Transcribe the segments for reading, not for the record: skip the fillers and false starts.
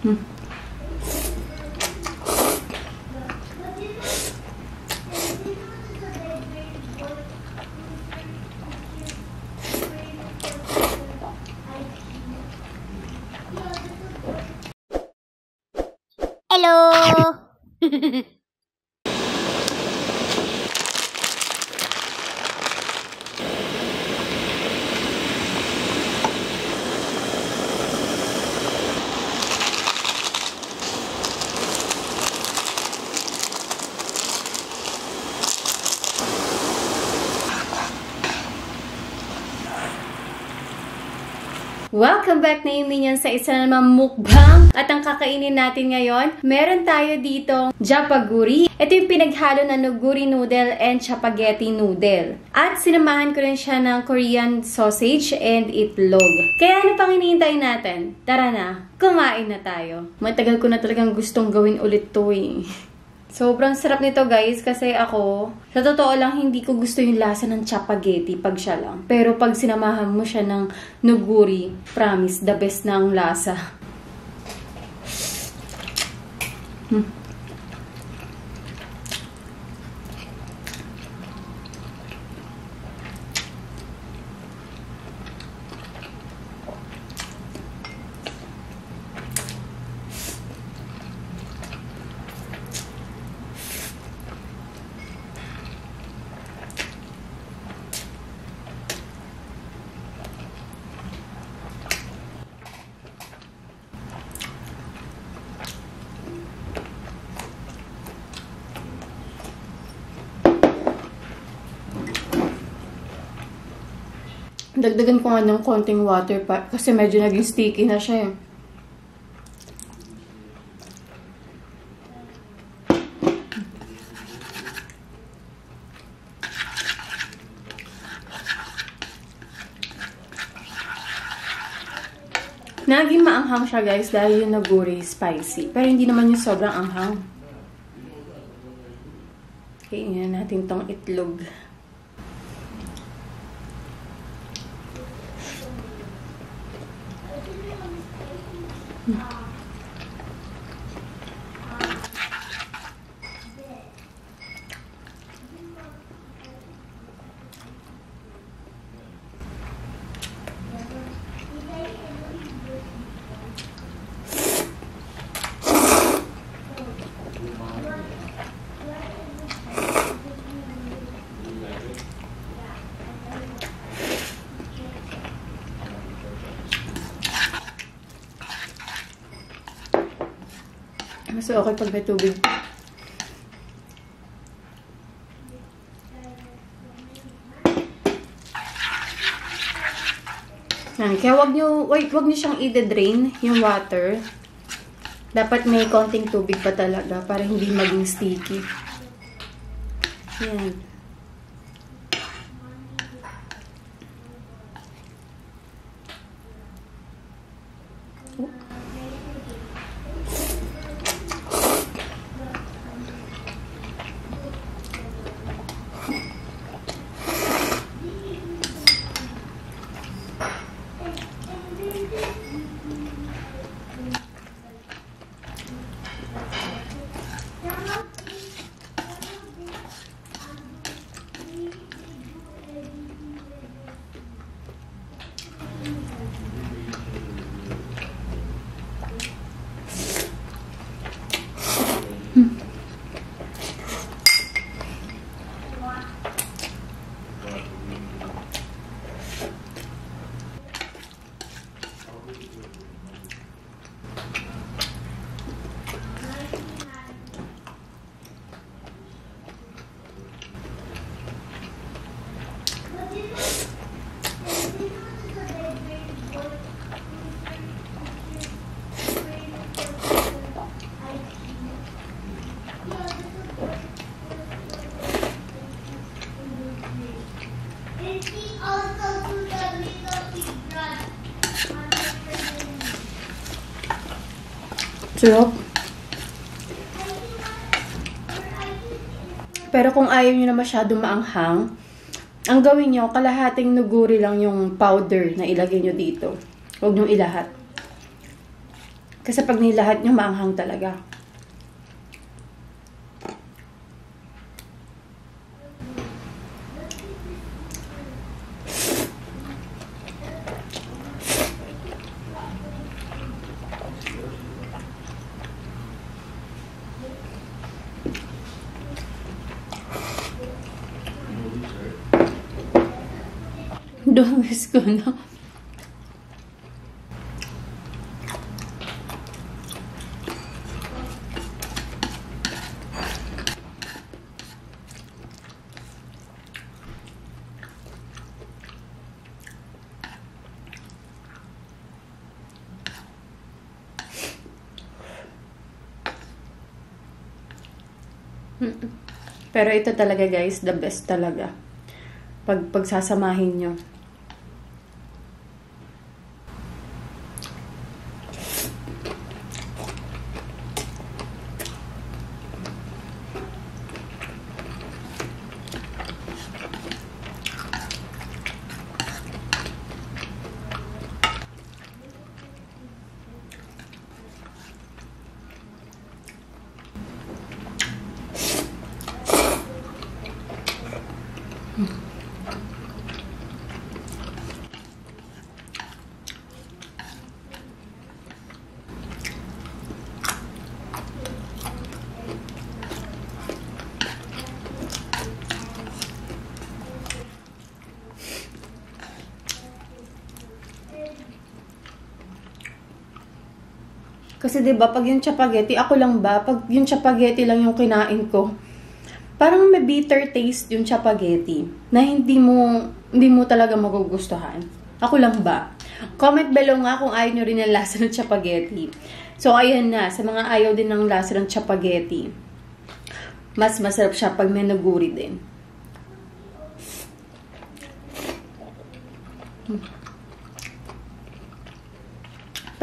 Hmm. Hello! Welcome back na yung Minions sa isa na namang mukbang. At ang kakainin natin ngayon, meron tayo ditong japaguri. Ito yung pinaghalo na nuguri noodle and chapaghetti noodle. At sinamahan ko rin siya ng Korean sausage and itlog. Kaya ano pang hinihintay natin? Tara na, kumain na tayo. Matagal ko na talagang gustong gawin ulit to eh. Sobrang sarap nito guys kasi ako, sa totoo lang hindi ko gusto yung lasa ng chapaghetti pag siya lang. Pero pag sinamahan mo siya ng nuguri, promise, the best na ang lasa. Dagdagan ko nga ng konting water pa kasi medyo naging sticky na siya eh. Naging maanghang siya guys dahil yung nuguri spicy. Pero hindi naman yung sobrang anghang. Kainin natin tong itlog. Mas okay pag may tubig. Kaya wag nyo siyang i-drain yung water. Dapat may konting tubig pa talaga para hindi maging sticky. Yan. Sarap. Pero kung ayaw nyo na masyadong maanghang, ang gawin nyo, kalahating nuguri lang yung powder na ilagay nyo dito. Huwag nyo ilahat. Kasi pag nilahat nyo, maanghang talaga. Dungis ko na. Pero ito talaga guys, the best talaga. Pagsasamahin nyo. Kasi 'di ba pag yung chapaghetti, ako lang ba? Pag yung chapaghetti lang yung kinain ko, parang may bitter taste yung chapaghetti na hindi mo talaga magugustuhan. Ako lang ba? Comment below nga kung ayaw nyo rin ang lasa ng chapaghetti. So ayan na, sa mga ayaw din ng lasa ng chapaghetti, mas masarap siya pag may naguri din.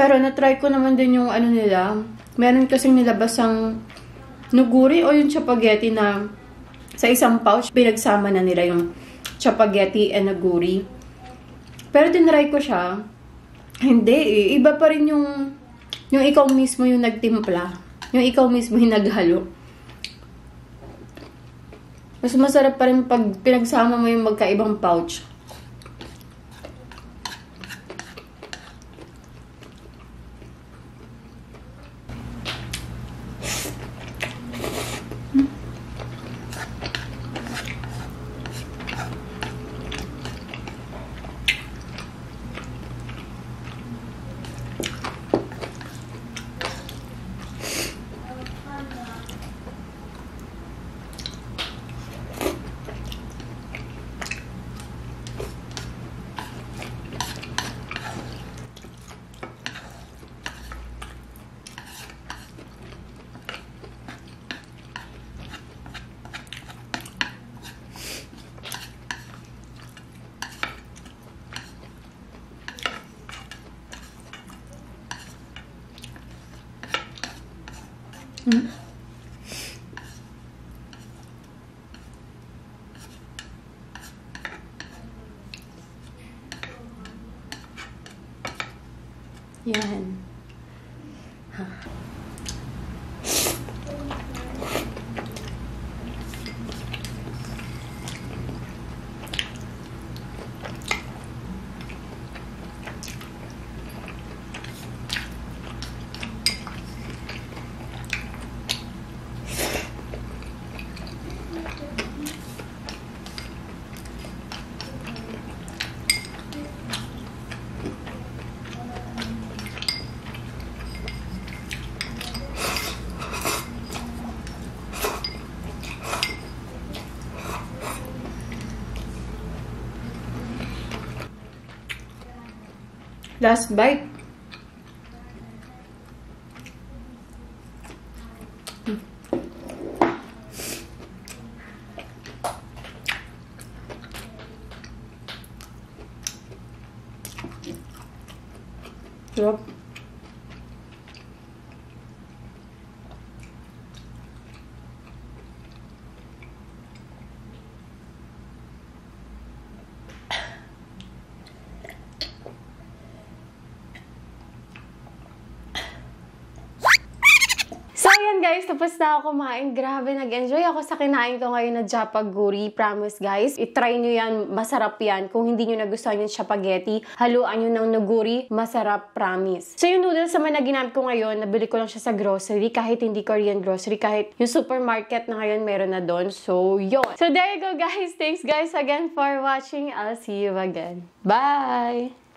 Pero na-try ko naman din yung ano nila. Meron kasing nilabas ang nuguri o yung chapaghetti na sa isang pouch, pinagsama na nila yung chapaghetti and nuguri. Pero tinry ko siya. Hindi eh. Iba pa rin yung ikaw mismo yung nagtimpla. Yung ikaw mismo yung naghalo. Mas masarap pa rin pag pinagsama mo yung magkaibang pouch. Yan. Last bite. Sarap. guys, tapos na ako kumain. Grabe, nag-enjoy ako sa kinain ko ngayon na japaguri. Promise guys, itry nyo yan. Masarap yan. Kung hindi nyo nagustuhan yung spaghetti, haluan nyo ng nuguri. Masarap, promise. So yung noodles naman na ginamit ko ngayon, nabili ko lang siya sa grocery. Kahit hindi Korean grocery, kahit yung supermarket na ngayon meron na doon. So yun. So there you go guys. Thanks guys again for watching. I'll see you again. Bye!